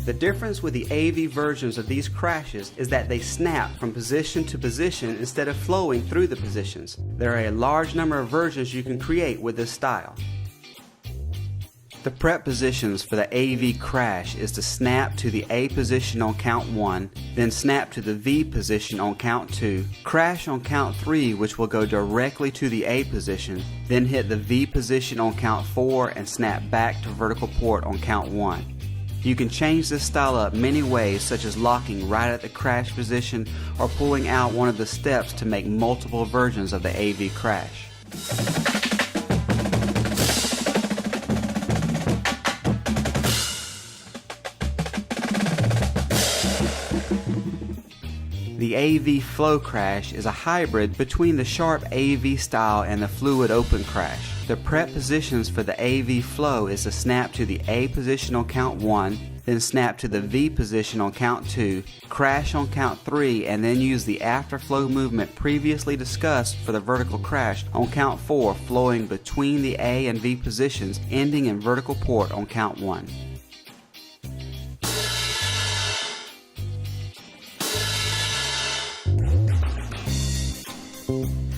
The difference with the AV versions of these crashes is that they snap from position to position instead of flowing through the positions. There are a large number of versions you can create with this style. The prep positions for the AV crash is to snap to the A position on count 1, then snap to the V position on count 2, crash on count 3, which will go directly to the A position, then hit the V position on count 4 and snap back to vertical port on count 1. You can change this style up many ways, such as locking right at the crash position or pulling out one of the steps to make multiple versions of the AV crash. The AV flow crash is a hybrid between the sharp AV style and the fluid open crash. The prep positions for the AV flow is to snap to the A position on count 1, then snap to the V position on count 2, crash on count 3, and then use the afterflow movement previously discussed for the vertical crash on count 4, flowing between the A and V positions, ending in vertical port on count 1.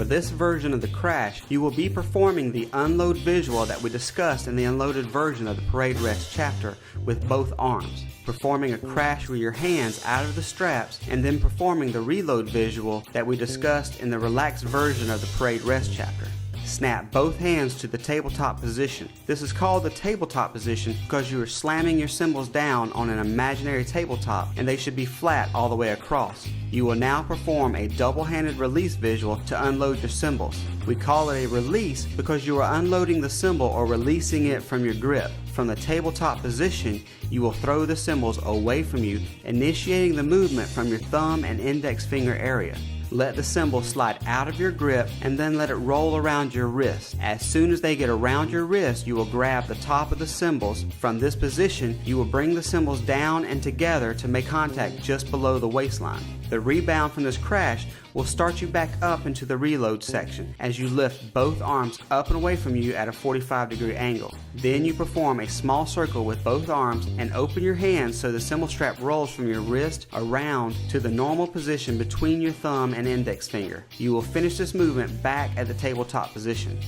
For this version of the crash, you will be performing the unload visual that we discussed in the unloaded version of the parade rest chapter with both arms, performing a crash with your hands out of the straps, and then performing the reload visual that we discussed in the relaxed version of the parade rest chapter. Snap both hands to the tabletop position. This is called the tabletop position because you are slamming your cymbals down on an imaginary tabletop and they should be flat all the way across. You will now perform a double-handed release visual to unload your cymbals. We call it a release because you are unloading the cymbal or releasing it from your grip. From the tabletop position, you will throw the cymbals away from you, initiating the movement from your thumb and index finger area. Let the cymbal slide out of your grip and then let it roll around your wrist. As soon as they get around your wrist, you will grab the top of the cymbals. From this position, you will bring the cymbals down and together to make contact just below the waistline. The rebound from this crash will start you back up into the reload section as you lift both arms up and away from you at a 45-degree angle. Then you perform a small circle with both arms and open your hands so the cymbal strap rolls from your wrist around to the normal position between your thumb and index finger. You will finish this movement back at the tabletop position.